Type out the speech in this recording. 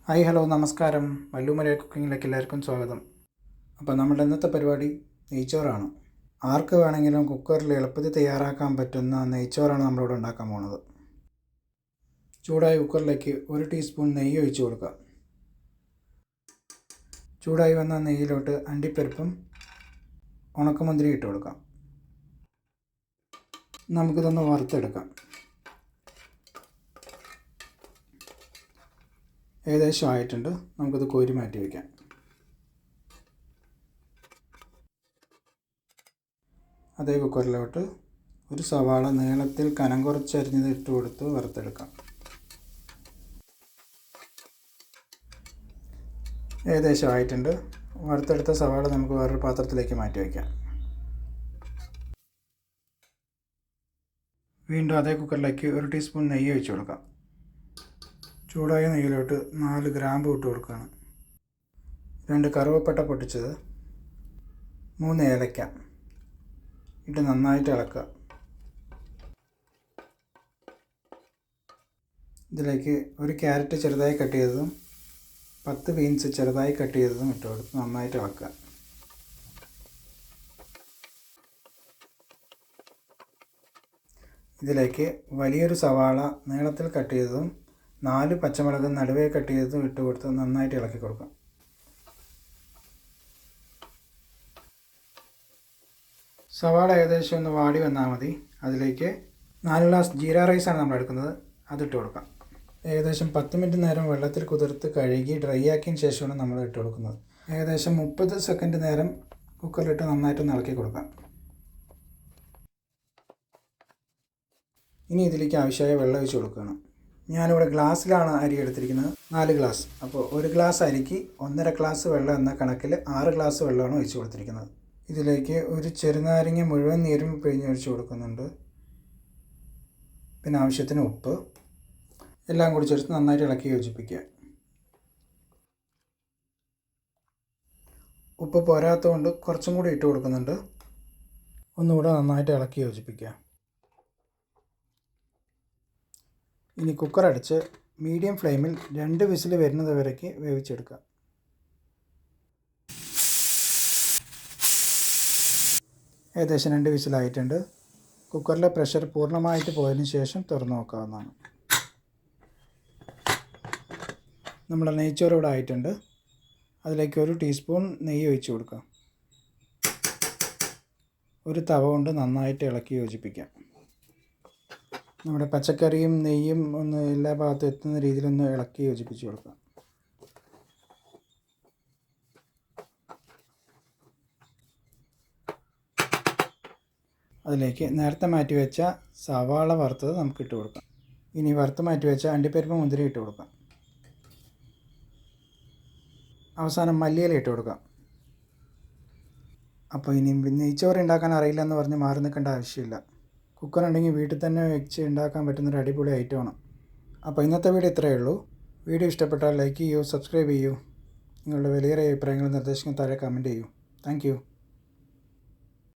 Hi hello നമസ്കാരം. വല്ലൂമല കുക്കിങ്ങിലേക്ക് എല്ലാവർക്കും സ്വാഗതം. അപ്പോൾ നമ്മുടെ ഇന്നത്തെ പരിപാടി നെയ്ച്ചോറാണ്. ആർക്ക് വേണമെങ്കിലും കുക്കറിൽ എളുപ്പത്തിൽ തയ്യാറാക്കാൻ പറ്റുന്ന നെയ്ച്ചോറാണ് നമ്മളിവിടെ ഉണ്ടാക്കാൻ പോകുന്നത്. ചൂടായ കുക്കറിലേക്ക് 1 ടീസ്പൂൺ നെയ്യ് ഒഴിച്ച് കൊടുക്കുക. ചൂടായി വന്ന നെയ്യിലോട്ട് അണ്ടിപ്പരിപ്പും ഉണക്കമുന്തിരി ഇട്ട് കൊടുക്കാം. നമുക്കിതൊന്ന് വറുത്തെടുക്കാം. ഏകദേശം ആയിട്ടുണ്ട്. നമുക്കിത് കോരി മാറ്റി വയ്ക്കാം. അതേ കുക്കറിലോട്ട് ഒരു സവാള നീളത്തിൽ കനം കുറച്ചരിഞ്ഞത് ഇട്ട് കൊടുത്ത് വറുത്തെടുക്കാം. ഏകദേശം ആയിട്ടുണ്ട്. വറുത്തെടുത്ത സവാള നമുക്ക് വേറൊരു പാത്രത്തിലേക്ക് മാറ്റി വയ്ക്കാം. വീണ്ടും അതേ കുക്കറിലേക്ക് 1 ടീസ്പൂൺ നെയ്യ് ഒഴിച്ച് കൊടുക്കാം. ചൂടായ നെയ്യിലോട്ട് 4 ഗ്രാമ്പ് ഇട്ട് കൊടുക്കുകയാണ്. 2 കറുവപ്പട്ട പൊട്ടിച്ചത്, 3 ഏലക്ക ഇട്ട് നന്നായിട്ട് ഇളക്കുക. ഇതിലേക്ക് 1 ക്യാരറ്റ് ചെറുതായി കട്ട് ചെയ്തതും 10 ബീൻസ് ചെറുതായി കട്ട് ചെയ്തതും ഇട്ട് കൊടുത്ത് നന്നായിട്ട് ഇളക്കുക. ഇതിലേക്ക് വലിയൊരു സവാള നീളത്തിൽ കട്ട് ചെയ്തതും 4 പച്ചമുളക് നടുവേ കട്ട് ചെയ്തതും ഇട്ട് കൊടുത്ത് നന്നായിട്ട് ഇളക്കി കൊടുക്കാം. സവാള ഏകദേശം ഒന്ന് വാടി വന്നാൽ മതി. അതിലേക്ക് 4 ഗ്ലാസ് ജീര റൈസാണ് നമ്മൾ എടുക്കുന്നത്, അതിട്ട് കൊടുക്കാം. ഏകദേശം 10 മിനിറ്റ് നേരം വെള്ളത്തിൽ കുതിർത്ത് കഴുകി ഡ്രൈ ആക്കിയതിന് ശേഷമാണ് നമ്മൾ ഇട്ട് കൊടുക്കുന്നത്. ഏകദേശം 30 സെക്കൻഡ് നേരം കുക്കറിലിട്ട് നന്നായിട്ടൊന്ന് ഇളക്കി കൊടുക്കാം. ഇനി ഇതിലേക്ക് ആവശ്യമായ വെള്ളം ഒഴിച്ച് കൊടുക്കണം. ഞാനിവിടെ ഗ്ലാസ്സിലാണ് അരി എടുത്തിരിക്കുന്നത്, 4 ഗ്ലാസ്. അപ്പോൾ 1 ഗ്ലാസ് അരിക്ക് 1.5 ഗ്ലാസ് വെള്ളം എന്ന കണക്കിൽ 6 ഗ്ലാസ് വെള്ളമാണ് ഒഴിച്ച് കൊടുത്തിരിക്കുന്നത്. ഇതിലേക്ക് ഒരു ചെറുനാരങ്ങ മുഴുവൻ നീരും പിഴിഞ്ഞൊഴിച്ച് കൊടുക്കുന്നുണ്ട്. പിന്നെ ആവശ്യത്തിന് ഉപ്പ് എല്ലാം കൂടി ചേർത്ത് നന്നായിട്ട് ഇളക്കി യോജിപ്പിക്കുക. ഉപ്പ് പോരാത്തതുകൊണ്ട് കുറച്ചും കൂടി ഇട്ട് കൊടുക്കുന്നുണ്ട്. ഒന്നുകൂടെ നന്നായിട്ട് ഇളക്കി യോജിപ്പിക്കുക. ഇനി കുക്കർ അടച്ച് മീഡിയം ഫ്ലെയിമിൽ 2 വിസിൽ വരുന്നത് വരേക്ക് വേവിച്ചെടുക്കുക. ഏകദേശം 2 വിസിലായിട്ടുണ്ട്. കുക്കറിലെ പ്രഷർ പൂർണ്ണമായിട്ട് പോയതിന് ശേഷം തുറന്നു നോക്കാവുന്നതാണ്. നമ്മുടെ നെയ്ച്ചോറ് ഇവിടെ ആയിട്ടുണ്ട്. അതിലേക്ക് 1 ടീസ്പൂൺ നെയ്യ് ഒഴിച്ച് കൊടുക്കാം. ഒരു തവ കൊണ്ട് നന്നായിട്ട് ഇളക്കി യോജിപ്പിക്കാം. നമ്മുടെ പച്ചക്കറിയും നെയ്യും ഒന്ന് എല്ലാ ഭാഗത്തും എത്തുന്ന രീതിയിലൊന്ന് ഇളക്കി യോജിപ്പിച്ച് കൊടുക്കാം. അതിലേക്ക് നേരത്തെ മാറ്റി വെച്ച സവാള വറുത്തത് നമുക്ക് ഇട്ട് കൊടുക്കാം. ഇനി വറുത്ത് മാറ്റി വെച്ച അണ്ടിപ്പരിപ്പ് മുന്തിരി ഇട്ട് കൊടുക്കാം. അവസാനം മല്ലിയില ഇട്ട് കൊടുക്കാം. അപ്പോൾ ഇനി നെയ്ച്ചോറ് ഉണ്ടാക്കാൻ അറിയില്ല എന്ന് പറഞ്ഞ് മാറി നിൽക്കേണ്ട ആവശ്യമില്ല. കുക്കർ ഉണ്ടെങ്കിൽ വീട്ടിൽ തന്നെ വെച്ച് ഉണ്ടാക്കാൻ പറ്റുന്നൊരു അടിപൊളി ഐറ്റമാണ്. അപ്പോൾ ഇന്നത്തെ വീഡിയോ ഇത്രയേ ഉള്ളൂ. വീഡിയോ ഇഷ്ടപ്പെട്ടാൽ ലൈക്ക് ചെയ്യൂ, സബ്സ്ക്രൈബ് ചെയ്യൂ. നിങ്ങളുടെ വിലയേറിയ അഭിപ്രായങ്ങളും നിർദ്ദേശങ്ങളും താഴെ കമൻറ്റ് ചെയ്യൂ. താങ്ക്